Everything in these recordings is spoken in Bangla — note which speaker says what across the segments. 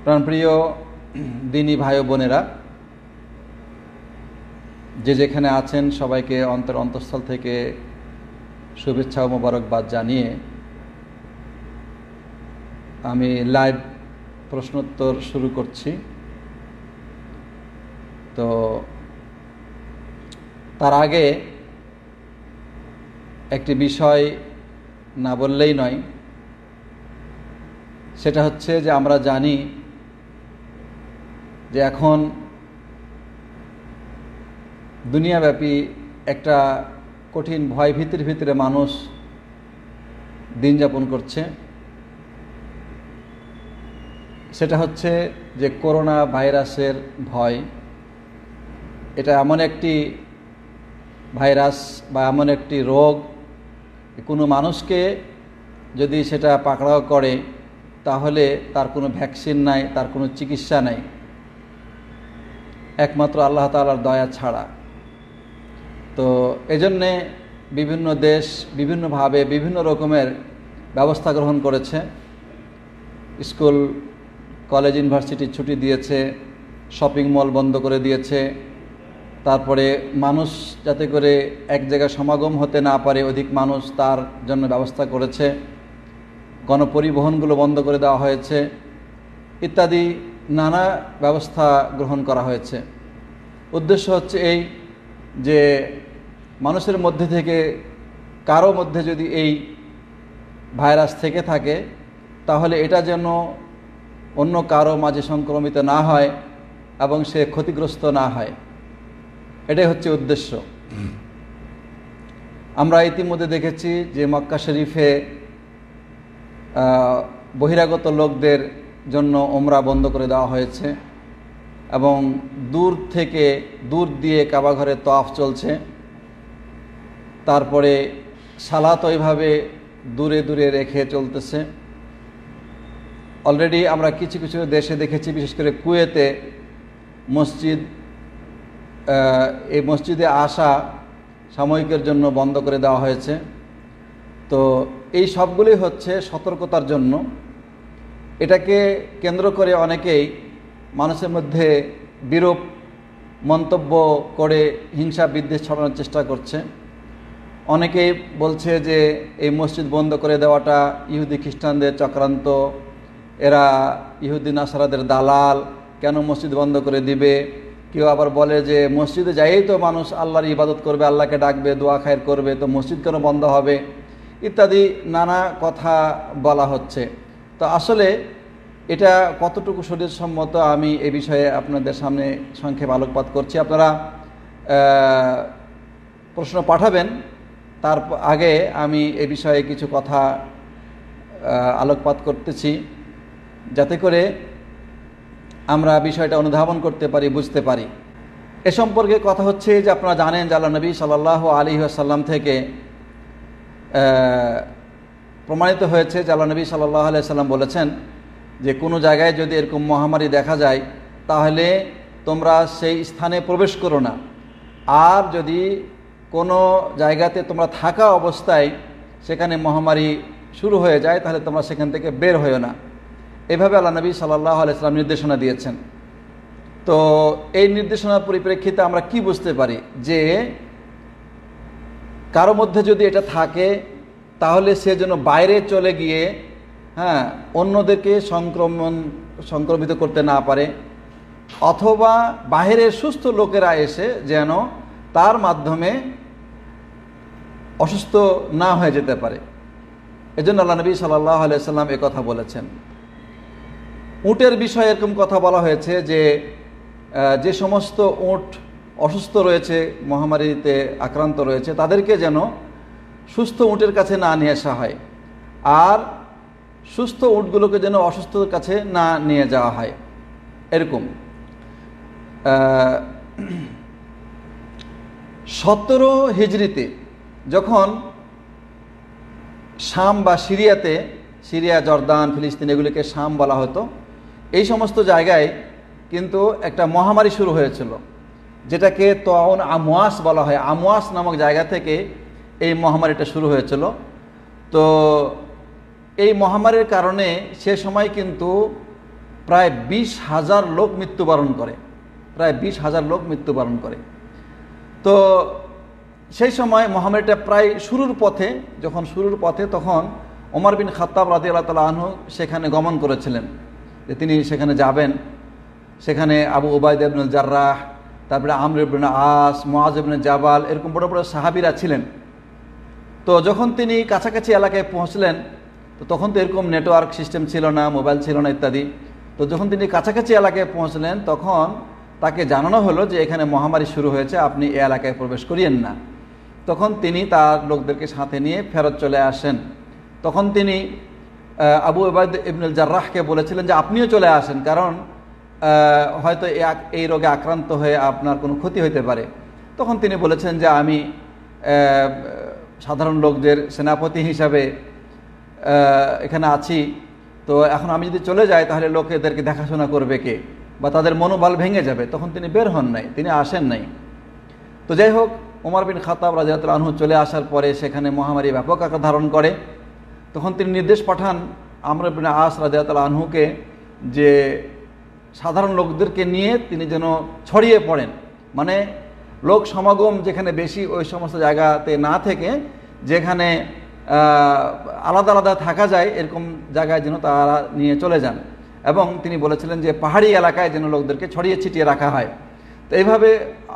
Speaker 1: প্রাণপ্রিয় দিনী ভাই বোনেরা, যে যেখানে আছেন সবাইকে অন্তঃস্থল থেকে শুভেচ্ছা ও মোবারকবাদ জানিয়ে আমি লাইভ প্রশ্নোত্তর শুরু করছি। তো তার আগে একটি বিষয় না বললেই নয়, সেটা হচ্ছে যে আমরা জানি যে এখন দুনিয়াব্যাপী একটা কঠিন ভয় ভীতির ভিতরে মানুষ দিন যাপন করছে। সেটা হচ্ছে যে করোনা ভাইরাসের ভয়। এটা এমন একটি ভাইরাস বা এমন একটি রোগ, কোনো মানুষকে যদি সেটা পাকড়াও করে তাহলে তার কোনো ভ্যাকসিন নাই, তার কোনো চিকিৎসা নাই, একমাত্র আল্লাহ তাআলার দয়া ছাড়া। তো এজন্যে বিভিন্ন দেশ বিভিন্নভাবে বিভিন্ন রকমের ব্যবস্থা গ্রহণ করেছে। স্কুল কলেজ ইউনিভার্সিটি ছুটি দিয়েছে, শপিং মল বন্ধ করে দিয়েছে, তারপরে মানুষ যাতে করে এক জায়গায় সমাগম হতে না পারে অধিক মানুষ, তার জন্য ব্যবস্থা করেছে। গণপরিবহনগুলো বন্ধ করে দেওয়া হয়েছে, ইত্যাদি নানা ব্যবস্থা গ্রহণ করা হয়েছে। উদ্দেশ্য হচ্ছে এই যে মানুষের মধ্যে থেকে কারো মধ্যে যদি এই ভাইরাস থেকে থাকে তাহলে এটা যেন অন্য কারো মাঝে সংক্রমিত না হয় এবং সে ক্ষতিগ্রস্ত না হয়, এটাই হচ্ছে উদ্দেশ্য। আমরা ইতিমধ্যে দেখেছি যে মক্কা শরীফে বহিরাগত লোকদের জন্য ওমরা বন্ধ করে দেওয়া হয়েছে এবং দূর দিয়ে কাবা ঘরে তওয়াফ চলছে। তারপরে সালাত ওইভাবে দূরে দূরে রেখে চলতেছে। অলরেডি আমরা কিছু কিছু দেশে দেখেছি, বিশেষ করে কুয়েতে এই মসজিদে আসা সাময়িকের জন্য বন্ধ করে দেওয়া হয়েছে। তো এই সবগুলি হচ্ছে সতর্কতার জন্য। এটাকে কেন্দ্র করে অনেকেই মানুষের মধ্যে বিরূপ মন্তব্য করে হিংসা বিদ্বেষ ছড়ানোর চেষ্টা করছে। অনেকেই বলছে যে এই মসজিদ বন্ধ করে দেওয়াটা ইহুদি খ্রিস্টানদের চক্রান্ত, এরা ইহুদি নাসারাদের দালাল, কেন মসজিদ বন্ধ করে দিবে। কেউ আবার বলে যে মসজিদে যাইই তো মানুষ আল্লাহর ইবাদত করবে, আল্লাহকে ডাকবে, দোয়া খায়ের করবে, তো মসজিদ কেন বন্ধ হবে, ইত্যাদি নানা কথা বলা হচ্ছে। তো আসলে এটা কতটুকু শরীয়তসম্মত আমি এ বিষয়ে আপনাদের সামনে সংক্ষেপ আলোকপাত করছি। আপনারা প্রশ্ন পাঠাবেন, তার আগে আমি এ বিষয়ে কিছু কথা আলোকপাত করতেছি যাতে করে আমরা বিষয়টা অনুধাবন করতে পারি, বুঝতে পারি। এ সম্পর্কে কথা হচ্ছে যে আপনারা জানেন যে আল্লাহ নবী সাল্লাল্লাহু আলাইহি ওয়াসাল্লাম থেকে প্রমাণিত হয়েছে যে আল্লাহ নবী সাল্লাল্লাহু আলাইহি ওয়াসাল্লাম বলেছেন যে কোনো জায়গায় যদি এরকম মহামারী দেখা যায় তাহলে তোমরা সেই স্থানে প্রবেশ করো না, আর যদি কোনো জায়গাতে তোমরা থাকা অবস্থায় সেখানে মহামারী শুরু হয়ে যায় তাহলে তোমরা সেখান থেকে বের হয়েও না। এভাবে আল্লাহ নবী সাল্লাল্লাহু আলাইহি ওয়াসাল্লাম নির্দেশনা দিয়েছেন। তো এই নির্দেশনার পরিপ্রেক্ষিতে আমরা কি বুঝতে পারি যে কারো মধ্যে যদি এটা থাকে তাহলে সে যেন বাইরে চলে গিয়ে অন্যদেরকে সংক্রমিত করতে না পারে, অথবা বাহিরের সুস্থ লোকেরা এসে যেন তার মাধ্যমে অসুস্থ না হয়ে যেতে পারে। এজন্য আল্লাহ নবী সাল্লাল্লাহু আলাইহি ওয়াসাল্লাম এ কথা বলেছেন। উটের বিষয়ে এরকম কথা বলা হয়েছে যে সমস্ত উট অসুস্থ রয়েছে, মহামারীতে আক্রান্ত রয়েছে, তাদেরকে যেন সুস্থ উটের কাছে না নিয়ে আসা হয়, আর সুস্থ উটগুলোকে যেন অসুস্থর কাছে না নিয়ে যাওয়া হয়। এরকম 17 হিজরিতে যখন শাম বা সিরিয়া, জর্দান, ফিলিস্তিন এগুলিকে শাম বলা হতো, এই সমস্ত জায়গায় কিন্তু একটা মহামারী শুরু হয়েছিল যেটাকে তাউন আমওয়াস বলা হয়। আমওয়াস নামক জায়গা থেকে এই মহামারীটা শুরু হয়েছিল। তো এই মহামারীর কারণে সে সময় কিন্তু প্রায় 20,000 লোক মৃত্যুবরণ করে, প্রায় 20,000 লোক মৃত্যুবরণ করে। তো সেই সময় মহামারীটা প্রায় শুরুর পথে, যখন শুরুর পথে তখন ওমর বিন খাত্তাব রাদিয়াল্লাহু তাআলা আনহু সেখানে গমন করেছিলেন, যে তিনি সেখানে যাবেন। সেখানে আবু উবাইদা ইবনুল জাররাহ, তারপরে আমর ইবনে আস, মুআজ ইবনে জাবাল, এরকম বড় বড় সাহাবীরা ছিলেন। তো যখন তিনি কাছাকাছি এলাকায় পৌঁছলেন, তো তখন তো এরকম নেটওয়ার্ক সিস্টেম ছিল না, মোবাইল ছিল না ইত্যাদি। তো যখন তিনি কাছাকাছি এলাকায় পৌঁছলেন, তখন তাকে জানানো হলো যে এখানে মহামারী শুরু হয়েছে, আপনি এই এলাকায় প্রবেশ করিয়েন না। তখন তিনি তার লোকদেরকে সাথে নিয়ে ফেরত চলে আসেন। তখন তিনি আবু উবাইদা ইবনুল জাররাহকে বলেছিলেন যে আপনিও চলে আসেন, কারণ হয়তো এই রোগে আক্রান্ত হয়ে আপনার কোনো ক্ষতি হতে পারে। তখন তিনি বলেছেন যে আমি সাধারণ লোকদের সেনাপতি হিসাবে এখানে আছি, তো এখন আমি যদি চলে যাই তাহলে লোকেদেরকে দেখাশোনা করবে কে, বা তাদের মনোবল ভেঙে যাবে। তখন তিনি বের হন নাই, তিনি আসেন নাই। তো যাই হোক, ওমর বিন খাত্তাব রাদিয়াল্লাহু আনহু চলে আসার পরে সেখানে মহামারী ব্যাপক আকার ধারণ করে। তখন তিনি নির্দেশ পাঠান আমর ইবনে আস রাদিয়াল্লাহু আনহুকে যে সাধারণ লোকদেরকে নিয়ে তিনি যেন ছড়িয়ে পড়েন, মানে লোক সমাগম যেখানে বেশি ওই সমস্ত জায়গাতে না থেকে যেখানে আলাদা আলাদা থাকা যায় এরকম জায়গায় যেন তারা নিয়ে চলে যান। এবং তিনি বলেছিলেন যে পাহাড়ি এলাকায় যেন লোকদেরকে ছড়িয়ে ছিটিয়ে রাখা হয়। তো এইভাবে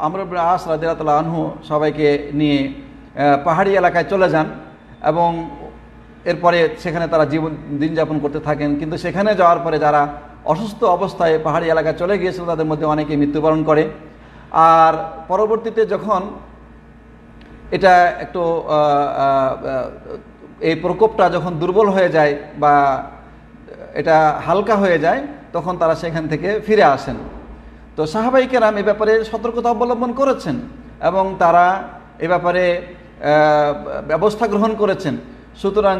Speaker 1: আমর ইবনে আস রাদিয়াল্লাহু আনহু সবাইকে নিয়ে পাহাড়ি এলাকায় চলে যান এবং এরপরে সেখানে তারা দিন যাপন করতে থাকেন। কিন্তু সেখানে যাওয়ার পরে যারা অসুস্থ অবস্থায় পাহাড়ি এলাকায় চলে গিয়েছিল তাদের মধ্যে অনেকে মৃত্যুবরণ করে। আর পরবর্তীতে যখন এটা একটু এই প্রকোপটা যখন দুর্বল হয়ে যায় বা এটা হালকা হয়ে যায়, তখন তারা সেখান থেকে ফিরে আসেন। তো সাহাবায়ে কেরাম এ ব্যাপারে সতর্কতা অবলম্বন করেছেন এবং তারা এ ব্যাপারে ব্যবস্থা গ্রহণ করেছেন। সুতরাং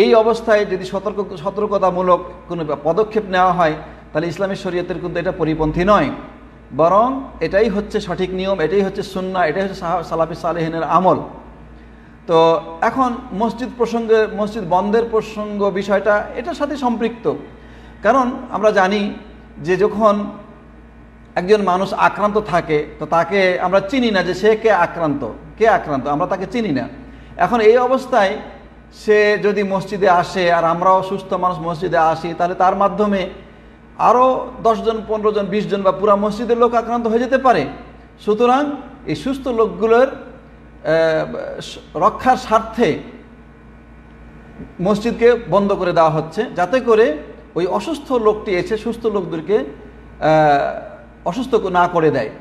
Speaker 1: এই অবস্থায় যদি সতর্কতামূলক কোনো পদক্ষেপ নেওয়া হয়, তাহলে ইসলামী শরীয়তের কিন্তু এটা পরিপন্থী নয়, বরং এটাই হচ্ছে সঠিক নিয়ম, এটাই হচ্ছে সুন্নাহ, এটাই হচ্ছে সালাফি সালেহিনের আমল। তো এখন মসজিদ প্রসঙ্গে, মসজিদ বন্ধের প্রসঙ্গ বিষয়টা এটার সাথে সম্পৃক্ত। কারণ আমরা জানি যে যখন একজন মানুষ আক্রান্ত থাকে, তো তাকে আমরা চিনি না যে সে কে আক্রান্ত, আমরা তাকে চিনি না। এখন এই অবস্থায় সে যদি মসজিদে আসে আর আমরাও সুস্থ মানুষ মসজিদে আসি, তাহলে তার মাধ্যমে আরও 10 জন, 15 জন, 20 জন বা পুরা মসজিদের লোক আক্রান্ত হয়ে যেতে পারে। সুতরাং এই সুস্থ লোকগুলোর রক্ষার স্বার্থে মসজিদকে বন্ধ করে দেওয়া হচ্ছে, যাতে করে ওই অসুস্থ লোকটি এসে সুস্থ লোকদেরকে অসুস্থ না করে দেয়।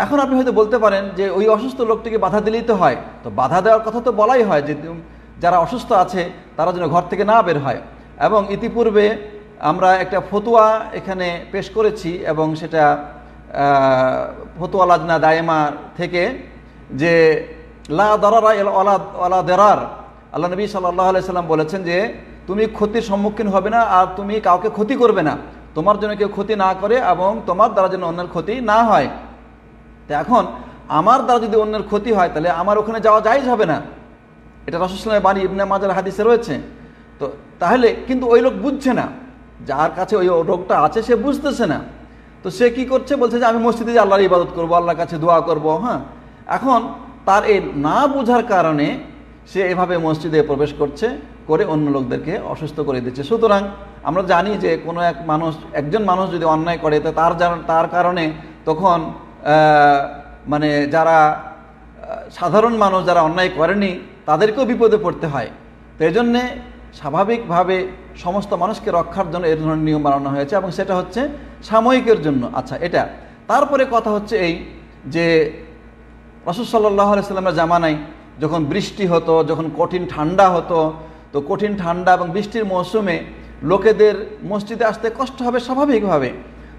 Speaker 1: এখন আপনি হয়তো বলতে পারেন যে ওই অসুস্থ লোকটিকে বাধা দিলেই তো হয়। তো বাধা দেওয়ার কথা তো বলাই হয় যে যারা অসুস্থ আছে তারা যেন ঘর থেকে না বের হয়। এবং ইতিপূর্বে আমরা একটা ফতোয়া এখানে পেশ করেছি এবং সেটা ফতোয়া লাজনা দায়েমা থেকে, যে লা দারারা ওয়ালা দিরার, আল্লাহ নবী সাল্লাল্লাহু আলাইহি সাল্লাম বলেছেন যে তুমি ক্ষতির সম্মুখীন হবে না আর তুমি কাউকে ক্ষতি করবে না, তোমার জন্য কেউ ক্ষতি না করে এবং তোমার দ্বারা যেন অন্যের ক্ষতি না হয়। তো এখন আমার দ্বারা যদি অন্যের ক্ষতি হয় তাহলে আমার ওখানে যাওয়া জায়েজ হবে না, এটা রাসূলুল্লাহ সাল্লাল্লাহু আলাইহি ওয়াসাল্লামের বাণী, ইবনে মাজার হাদিসে রয়েছে। তো তাহলে কিন্তু ওই লোক বুঝছে না, যার কাছে ওই রোগটা আছে সে বুঝতেছে না। তো সে কি করছে, বলছে যে আমি মসজিদে যে আল্লাহর ইবাদত করবো, আল্লাহর কাছে দোয়া করবো। হ্যাঁ, এখন তার এই না বুঝার কারণে সে এভাবে মসজিদে প্রবেশ করছে, করে অন্য লোকদেরকে অসুস্থ করে দিচ্ছে। সুতরাং আমরা জানি যে কোনো একজন মানুষ যদি অন্যায় করে, তো তার কারণে তখন মানে যারা সাধারণ মানুষ যারা অন্যায় করেনি তাদেরকেও বিপদে পড়তে হয়। তো এই জন্যে স্বাভাবিকভাবে সমস্ত মানুষকে রক্ষার জন্য এই ধরনের নিয়ম বানানো হয়েছে এবং সেটা হচ্ছে সাময়িকের জন্য। আচ্ছা, এটা তারপরে কথা হচ্ছে এই যে রাসূল সাল্লাল্লাহু আলাইহি ওয়াসাল্লামের জামানায় যখন বৃষ্টি হতো, যখন কঠিন ঠান্ডা হতো, তো কঠিন ঠান্ডা এবং বৃষ্টির মৌসুমে লোকেদের মসজিদে আসতে কষ্ট হবে স্বাভাবিকভাবে।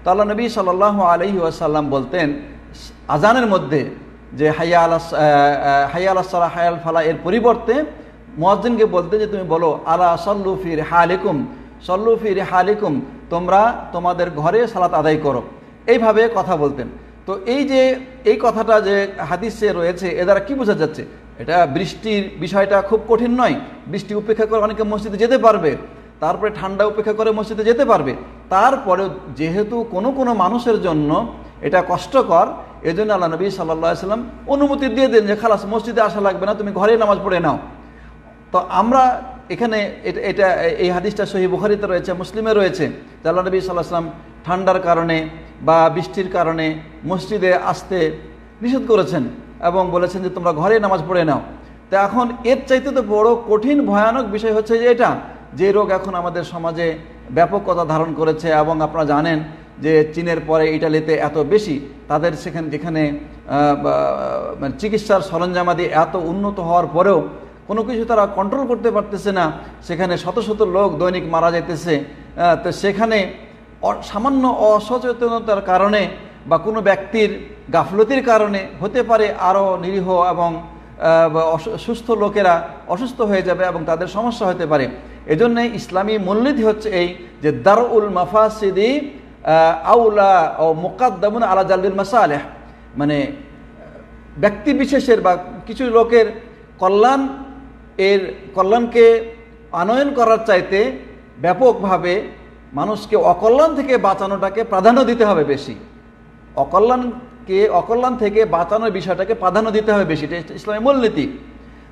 Speaker 1: তো আল্লাহ নবী সাল্লাল্লাহু আলাইহি ওয়াসাল্লাম বলতেন আজানের মধ্যে যে হাইয়া আলাস সালাহ হাইয়া আল ফালাহ এর পরিবর্তে মুয়াজ্জিনকে বলতে যে তুমি বলো আলা সাল্লু ফি রিহালিকুম, তোমরা তোমাদের ঘরে সালাত আদায় করো, এইভাবে কথা বলতেন। তো এই কথাটা যে হাদিসে রয়েছে, এ দ্বারা কি বোঝা যাচ্ছে? এটা বৃষ্টির বিষয়টা খুব কঠিন নয়, বৃষ্টি উপেক্ষা করে অনেকে মসজিদে যেতে পারবে। তারপরে ঠান্ডা উপেক্ষা করে মসজিদে যেতে পারবে। তারপরেও যেহেতু কোনো কোনো মানুষের জন্য এটা কষ্টকর, এজন্য আল্লাহ নবী সাল্লাল্লাহু আলাইহি সাল্লাম অনুমতি দিয়ে দেন যে খালাস মসজিদে আসা লাগবে না, তুমি ঘরেই নামাজ পড়ে নাও। তো আমরা এখানে এটা এই হাদিসটা সহিহ বুখারীতে রয়েছে, মুসলিমে রয়েছে যে আল্লাহ নবী সাল্লাল্লাহু আলাইহি সাল্লাম ঠান্ডার কারণে বা বৃষ্টির কারণে মসজিদে আসতে নিষেধ করেছেন এবং বলেছেন যে তোমরা ঘরে নামাজ পড়ে নাও। তো এখন এর চাইতে তো বড় কঠিন ভয়ানক বিষয় হচ্ছে যে এটা যে রোগ এখন আমাদের সমাজে ব্যাপকতা ধারণ করেছে। এবং আপনারা জানেন যে চীনের পরে ইটালিতে এত বেশি, তাদের যেখানে চিকিৎসার সরঞ্জামাদি এত উন্নত হওয়ার পরেও কোনো কিছু তারা কন্ট্রোল করতে পারতেছে না, সেখানে শত শত লোক দৈনিক মারা যাইতেছে। তো সেখানে সামান্য অসচেতনতার কারণে বা কোনো ব্যক্তির গাফলতির কারণে হতে পারে আরও নিরীহ এবং সুস্থ লোকেরা অসুস্থ হয়ে যাবে এবং তাদের সমস্যা হতে পারে। এজন্যে ইসলামী মূলনীতি হচ্ছে এই যে দারউল মাফাসিদি আউলা ও মুকাদ্দামুন আলা জালবিল মাসালিহ, মানে ব্যক্তি বিশেষের বা কিছু লোকের কল্যাণকে আনয়ন করার চাইতে ব্যাপকভাবে মানুষকে অকল্যাণ থেকে বাঁচানোটাকে প্রাধান্য দিতে হবে বেশি। অকল্যাণ থেকে বাঁচানোর বিষয়টাকে প্রাধান্য দিতে হবে বেশি, এটা ইসলামের মূলনীতি।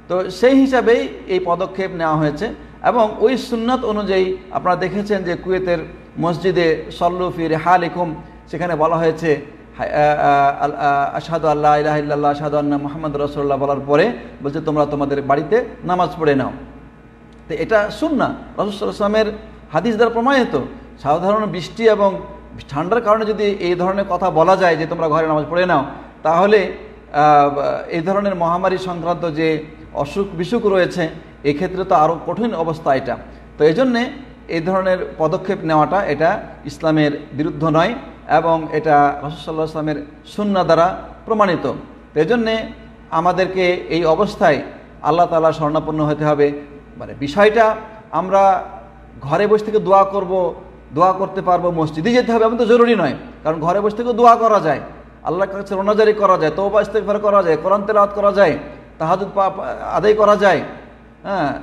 Speaker 1: তো সেই হিসাবেই এই পদক্ষেপ নেওয়া হয়েছে এবং ওই সুন্নাত অনুযায়ী আপনারা দেখেছেন যে কুয়েতের মসজিদে সল্লু ফি রিহালিকুম, সেখানে বলা হয়েছে আশহাদু আল্লা ইলাহা ইল্লাল্লাহ আশহাদু আন্না মুহাম্মাদুর রাসূলুল্লাহ বলার পরে বলছে তোমরা তোমাদের বাড়িতে নামাজ পড়ে নাও। তো এটা সুন্নাহ, রাসূল সাল্লাল্লাহু আলাইহি ওয়াসাল্লামের হাদিস দ্বারা প্রমাণিত। সাধারণ বৃষ্টি এবং ঠান্ডার কারণে যদি এই ধরনের কথা বলা যায় যে তোমরা ঘরে নামাজ পড়ে নাও, তাহলে এই ধরনের মহামারী সংক্রান্ত যে অসুখ বিসুখ রয়েছে এক্ষেত্রে তো আরও কঠিন অবস্থা এটা। তো এই জন্যে এই ধরনের পদক্ষেপ নেওয়াটা এটা ইসলামের বিরুদ্ধ নয় এবং এটা রাসূল সাল্লাল্লাহু আলাইহি ওয়াসাল্লামের সুন্নাহ দ্বারা প্রমাণিত। তো এই জন্যে আমাদেরকে এই অবস্থায় আল্লাহ তাআলা শরণাপন্ন হতে হবে। মানে বিষয়টা আমরা ঘরে বসে থেকে দোয়া করতে পারবো, মসজিদে যেতে হবে এমন তো জরুরি নয়, কারণ ঘরে বসে থেকে দোয়া করা যায়, আল্লাহর কাছে রোনাজারি করা যায়, তওবা ইস্তেগফার করা যায়, কোরআন তেলাওয়াত করা যায়, তাহাজ্জুদ আদায় করা যায়,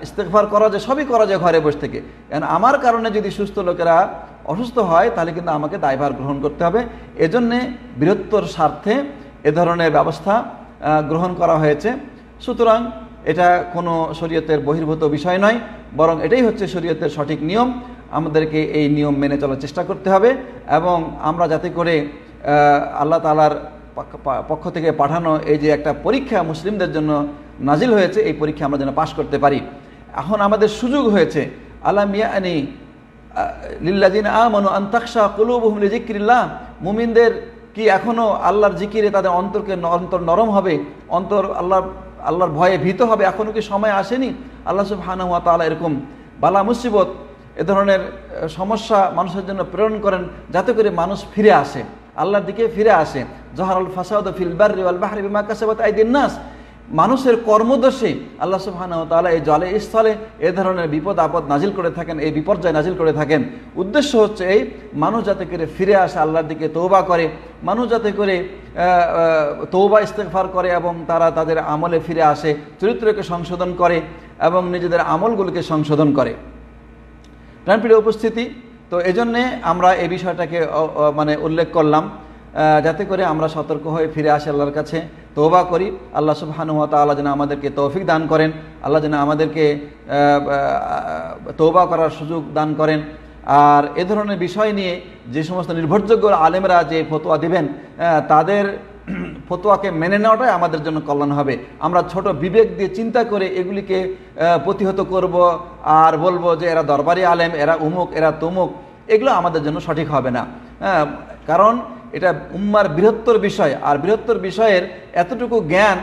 Speaker 1: ইস্তেগফার করা যায়, সবই করা যায় ঘরে বসে থেকে। কারণ আমার কারণে যদি সুস্থ লোকেরা অসুস্থ হয় তাহলে কিন্তু আমাকে দায়ভার গ্রহণ করতে হবে। এজন্যে বৃহত্তর স্বার্থে এ ধরনের ব্যবস্থা গ্রহণ করা হয়েছে। সুতরাং এটা কোনো শরীয়তের বহির্ভূত বিষয় নয়, বরং এটাই হচ্ছে শরীয়তের সঠিক নিয়ম। আমাদেরকে এই নিয়ম মেনে চলার চেষ্টা করতে হবে এবং আমরা যাতে করে আল্লাহ তাআলার পক্ষ থেকে পাঠানো এই যে একটা পরীক্ষা মুসলিমদের জন্য নাজিল হয়েছে, এই পরীক্ষা আমরা যেন পাশ করতে পারি। এখন আমাদের সুযোগ হয়েছে, আলাম ইয়ানি লিল্লাযিনা আমানু আন তাখশা কুলুবুহুম লিযিকরিল্লাহ, মুমিনদের কি এখনও আল্লাহর জিকিরে তাদের অন্তর নরম হবে, অন্তর আল্লাহর ভয়ে ভীত হবে, এখনও কি সময় আসেনি? আল্লাহ সুবহানাহু ওয়া তাআলা এরকম বালা মুসিবত, এ ধরনের সমস্যা মানুষের জন্য প্রেরণ করেন যাতে করে মানুষ ফিরে আসে, আল্লাহর দিকে ফিরে আসে। যাহারাল ফাসাদু ফিল বাররি ওয়াল বাহরি বিমা কাসাবাত আইদিন নাস, মানুষের কর্মদোষে আল্লাহ সুবহানাহু ওয়া তাআলা এই জলে স্থলে এ ধরনের বিপদ আপদ নাজিল করে থাকেন, এই বিপর্যয় নাজিল করে থাকেন। উদ্দেশ্য হচ্ছে এই মানুষ যাতে করে ফিরে আসে, আল্লাহর দিকে তওবা করে, মানুষ যাতে করে তওবা ইস্তেগফার করে এবং তারা তাদের আমলে ফিরে আসে, চরিত্রকে সংশোধন করে এবং নিজেদের আমলগুলোকে সংশোধন করে। প্রাণপ্রিয় উপস্থিতি, তো এজন্যে আমরা এই বিষয়টাকে মানে উল্লেখ করলাম যাতে করে আমরা সতর্ক হয়ে ফিরে আসি আল্লাহর কাছে, তওবা করি। আল্লাহ সুবহানাহু ওয়া তাআলা যেন আমাদেরকে তৌফিক দান করেন, আল্লাহ যেন আমাদেরকে তওবা করার সুযোগ দান করেন। আর এ ধরনের বিষয় নিয়ে যে সমস্ত নির্ভরযোগ্য আলেমরা যে ফতোয়া দিবেন তাদের ফতোয়াকে মেনে নেওয়াটাই আমাদের জন্য কল্যাণ হবে। আমরা ছোট বিবেক দিয়ে চিন্তা করে এগুলিকে প্রতিহত করব আর বলবো যে এরা দরবারি আলেম, এরা উমুক, এরা তমুক, এগুলো আমাদের জন্য সঠিক হবে না। কারণ এটা উম্মার বৃহত্তর বিষয়, আর বৃহত্তর বিষয়ের এতটুকু জ্ঞান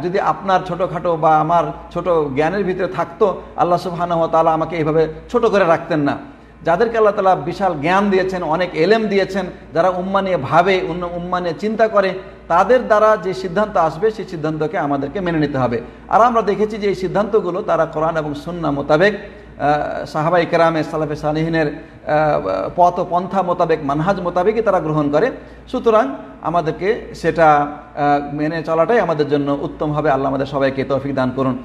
Speaker 1: যদি আপনার ছোটোখাটো বা আমার ছোট জ্ঞানের ভিতরে থাকতো, আল্লাহ সুবহানাহু ওয়া তাআলা আমাকে এইভাবে ছোট করে রাখতেন না। যাদেরকে আল্লাহ তাআলা বিশাল জ্ঞান দিয়েছেন, অনেক এলেম দিয়েছেন, যারা উম্মাহ নিয়ে ভাবে, উম্মাহ নিয়ে চিন্তা করে, তাদের দ্বারা যে সিদ্ধান্ত আসবে সেই সিদ্ধান্তকে আমাদেরকে মেনে নিতে হবে। আর আমরা দেখেছি যে এই সিদ্ধান্তগুলো তারা কোরআন এবং সুন্নাহ মোতাবেক, সাহাবায়ে কেরামে সালাফে সালেহিনের পথ ও পন্থা মোতাবেক, মানহাজ মোতাবেকই তারা গ্রহণ করে। সুতরাং আমাদেরকে সেটা মেনে চলাটাই আমাদের জন্য উত্তম হবে। আল্লাহ আমাদের সবাইকে তৌফিক দান করুন।